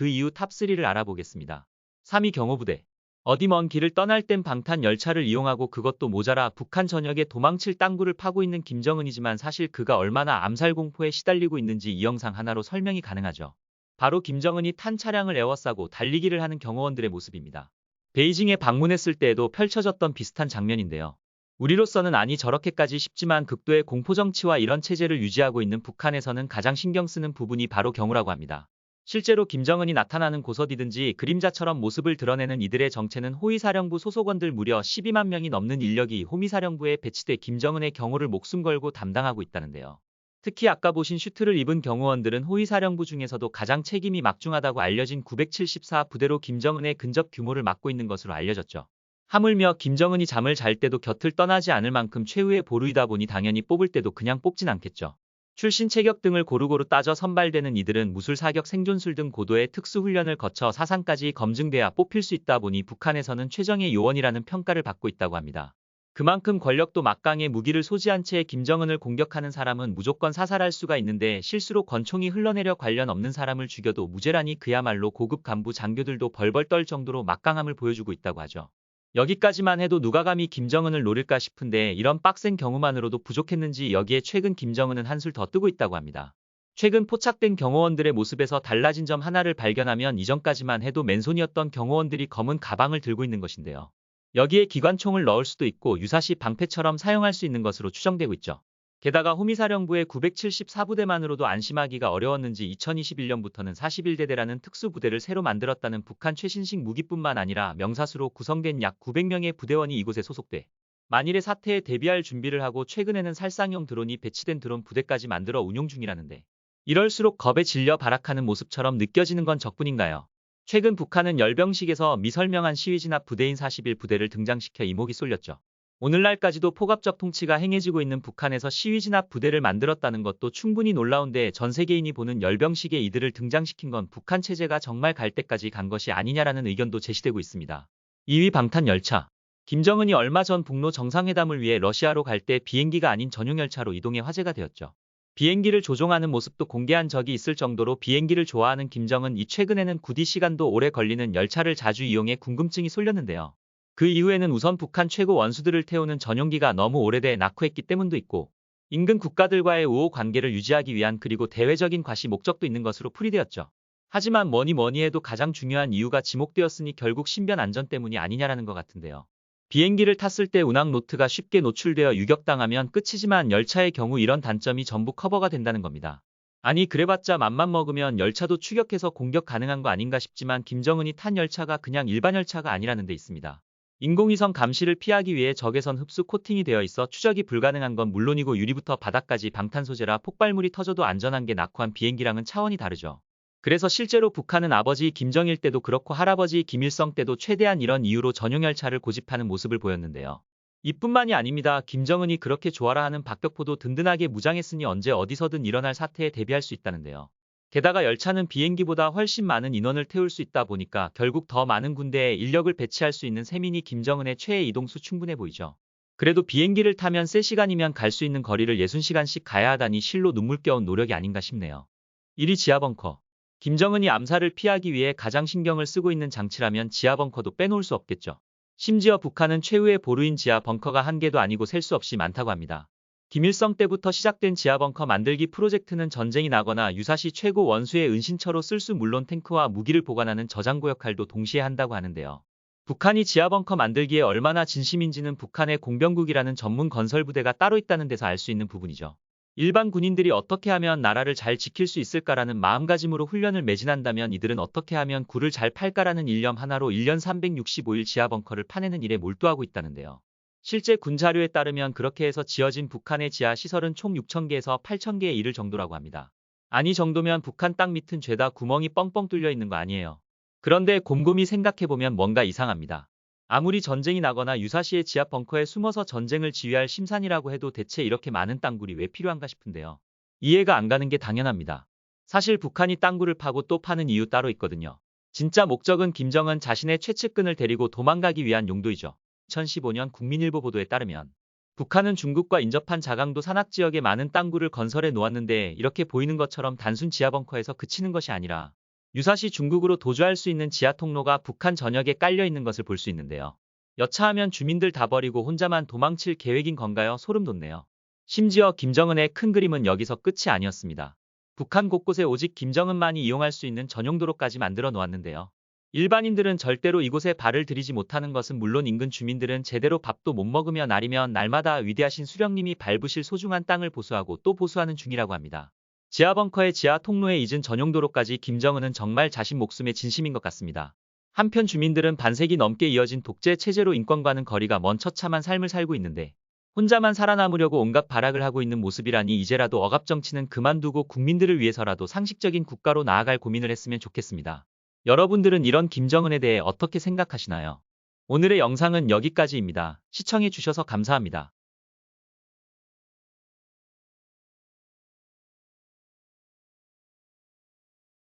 그 이후 탑3를 알아보겠습니다. 3위 경호부대. 어디 먼 길을 떠날 땐 방탄 열차를 이용하고 그것도 모자라 북한 전역에 도망칠 땅굴을 파고 있는 김정은이지만 사실 그가 얼마나 암살 공포에 시달리고 있는지 이 영상 하나로 설명이 가능하죠. 바로 김정은이 탄 차량을 에워싸고 달리기를 하는 경호원들의 모습입니다. 베이징에 방문했을 때에도 펼쳐졌던 비슷한 장면인데요. 우리로서는 아니 저렇게까지 싶지만 극도의 공포정치와 이런 체제를 유지하고 있는 북한에서는 가장 신경 쓰는 부분이 바로 경호라고 합니다. 실제로 김정은이 나타나는 곳어디든지 그림자처럼 모습을 드러내는 이들의 정체는 호위사령부 소속원들 무려 12만 명이 넘는 인력이 호위사령부에 배치돼 김정은의 경호를 목숨 걸고 담당하고 있다는데요. 특히 아까 보신 슈트를 입은 경호원들은 호위사령부 중에서도 가장 책임이 막중하다고 알려진 974 부대로 김정은의 근접 규모를 맡고 있는 것으로 알려졌죠. 하물며 김정은이 잠을 잘 때도 곁을 떠나지 않을 만큼 최후의 보루이다 보니 당연히 뽑을 때도 그냥 뽑진 않겠죠. 출신 체격 등을 고루고루 따져 선발되는 이들은 무술 사격 생존술 등 고도의 특수훈련을 거쳐 사상까지 검증돼야 뽑힐 수 있다 보니 북한에서는 최정예 요원이라는 평가를 받고 있다고 합니다. 그만큼 권력도 막강해 무기를 소지한 채 김정은을 공격하는 사람은 무조건 사살할 수가 있는데 실수로 권총이 흘러내려 관련 없는 사람을 죽여도 무죄라니 그야말로 고급 간부 장교들도 벌벌 떨 정도로 막강함을 보여주고 있다고 하죠. 여기까지만 해도 누가 감히 김정은을 노릴까 싶은데 이런 빡센 경우만으로도 부족했는지 여기에 최근 김정은은 한술 더 뜨고 있다고 합니다. 최근 포착된 경호원들의 모습에서 달라진 점 하나를 발견하면 이전까지만 해도 맨손이었던 경호원들이 검은 가방을 들고 있는 것인데요. 여기에 기관총을 넣을 수도 있고 유사시 방패처럼 사용할 수 있는 것으로 추정되고 있죠. 게다가 호미사령부의 974부대만으로도 안심하기가 어려웠는지 2021년부터는 41대대라는 특수부대를 새로 만들었다는 북한 최신식 무기뿐만 아니라 명사수로 구성된 약 900명의 부대원이 이곳에 소속돼 만일의 사태에 대비할 준비를 하고 최근에는 살상용 드론이 배치된 드론 부대까지 만들어 운용 중이라는데 이럴수록 겁에 질려 발악하는 모습처럼 느껴지는 건 적뿐인가요? 최근 북한은 열병식에서 미설명한 시위진압 부대인 41부대를 등장시켜 이목이 쏠렸죠. 오늘날까지도 포갑적 통치가 행해지고 있는 북한에서 시위진압 부대를 만들었다는 것도 충분히 놀라운데 전 세계인이 보는 열병식에 이들을 등장시킨 건 북한 체제가 정말 갈 때까지 간 것이 아니냐라는 의견도 제시되고 있습니다. 2위 방탄열차. 김정은이 얼마 전 북로 정상회담을 위해 러시아로 갈 때 비행기가 아닌 전용열차로 이동해 화제가 되었죠. 비행기를 조종하는 모습도 공개한 적이 있을 정도로 비행기를 좋아하는 김정은이 최근에는 구디 시간도 오래 걸리는 열차를 자주 이용해 궁금증이 쏠렸는데요. 그 이후에는 우선 북한 최고 원수들을 태우는 전용기가 너무 오래돼 낙후했기 때문도 있고 인근 국가들과의 우호 관계를 유지하기 위한 그리고 대외적인 과시 목적도 있는 것으로 풀이되었죠. 하지만 뭐니 해도 가장 중요한 이유가 지목되었으니 결국 신변 안전 때문이 아니냐라는 것 같은데요. 비행기를 탔을 때 운항 노트가 쉽게 노출되어 유격당하면 끝이지만 열차의 경우 이런 단점이 전부 커버가 된다는 겁니다. 아니 그래봤자 맘만 먹으면 열차도 추격해서 공격 가능한 거 아닌가 싶지만 김정은이 탄 열차가 그냥 일반 열차가 아니라는 데 있습니다. 인공위성 감시를 피하기 위해 적외선 흡수 코팅이 되어 있어 추적이 불가능한 건 물론이고 유리부터 바닥까지 방탄 소재라 폭발물이 터져도 안전한 게 낙후한 비행기랑은 차원이 다르죠. 그래서 실제로 북한은 아버지 김정일 때도 그렇고 할아버지 김일성 때도 최대한 이런 이유로 전용열차를 고집하는 모습을 보였는데요. 이뿐만이 아닙니다. 김정은이 그렇게 좋아라 하는 박격포도 든든하게 무장했으니 언제 어디서든 일어날 사태에 대비할 수 있다는데요. 게다가 열차는 비행기보다 훨씬 많은 인원을 태울 수 있다 보니까 결국 더 많은 군대에 인력을 배치할 수 있는 셈이니 김정은의 최애 이동수 충분해 보이죠. 그래도 비행기를 타면 3시간이면 갈 수 있는 거리를 60시간씩 가야 하다니 실로 눈물겨운 노력이 아닌가 싶네요. 1위 지하벙커. 김정은이 암살을 피하기 위해 가장 신경을 쓰고 있는 장치라면 지하벙커도 빼놓을 수 없겠죠. 심지어 북한은 최후의 보루인 지하벙커가 한 개도 아니고 셀 수 없이 많다고 합니다. 김일성 때부터 시작된 지하벙커 만들기 프로젝트는 전쟁이 나거나 유사시 최고 원수의 은신처로 쓸 수 물론 탱크와 무기를 보관하는 저장고 역할도 동시에 한다고 하는데요. 북한이 지하벙커 만들기에 얼마나 진심인지는 북한의 공병국이라는 전문 건설부대가 따로 있다는 데서 알 수 있는 부분이죠. 일반 군인들이 어떻게 하면 나라를 잘 지킬 수 있을까라는 마음가짐으로 훈련을 매진한다면 이들은 어떻게 하면 굴을 잘 팔까라는 일념 하나로 1년 365일 지하벙커를 파내는 일에 몰두하고 있다는데요. 실제 군 자료에 따르면 그렇게 해서 지어진 북한의 지하 시설은 총 6,000개에서 8,000개에 이를 정도라고 합니다. 아니 정도면 북한 땅 밑은 죄다 구멍이 뻥뻥 뚫려 있는 거 아니에요. 그런데 곰곰이 생각해보면 뭔가 이상합니다. 아무리 전쟁이 나거나 유사시의 지하 벙커에 숨어서 전쟁을 지휘할 심산이라고 해도 대체 이렇게 많은 땅굴이 왜 필요한가 싶은데요. 이해가 안 가는 게 당연합니다. 사실 북한이 땅굴을 파고 또 파는 이유 따로 있거든요. 진짜 목적은 김정은 자신의 최측근을 데리고 도망가기 위한 용도이죠. 2015년 국민일보 보도에 따르면 북한은 중국과 인접한 자강도 산악지역에 많은 땅굴을 건설해 놓았는데 이렇게 보이는 것처럼 단순 지하벙커에서 그치는 것이 아니라 유사시 중국으로 도주할 수 있는 지하 통로가 북한 전역에 깔려 있는 것을 볼 수 있는데요. 여차하면 주민들 다 버리고 혼자만 도망칠 계획인 건가요? 소름 돋네요. 심지어 김정은의 큰 그림은 여기서 끝이 아니었습니다. 북한 곳곳에 오직 김정은만이 이용할 수 있는 전용도로까지 만들어 놓았는데요. 일반인들은 절대로 이곳에 발을 들이지 못하는 것은 물론 인근 주민들은 제대로 밥도 못 먹으며 날이면 날마다 위대하신 수령님이 밟으실 소중한 땅을 보수하고 또 보수하는 중이라고 합니다. 지하 벙커에 지하 통로에 잊은 전용도로까지 김정은은 정말 자신 목숨에 진심인 것 같습니다. 한편 주민들은 반세기 넘게 이어진 독재 체제로 인권과는 거리가 먼 처참한 삶을 살고 있는데 혼자만 살아남으려고 온갖 발악을 하고 있는 모습이라니 이제라도 억압 정치는 그만두고 국민들을 위해서라도 상식적인 국가로 나아갈 고민을 했으면 좋겠습니다. 여러분들은 이런 김정은에 대해 어떻게 생각하시나요? 오늘의 영상은 여기까지입니다. 시청해주셔서 감사합니다.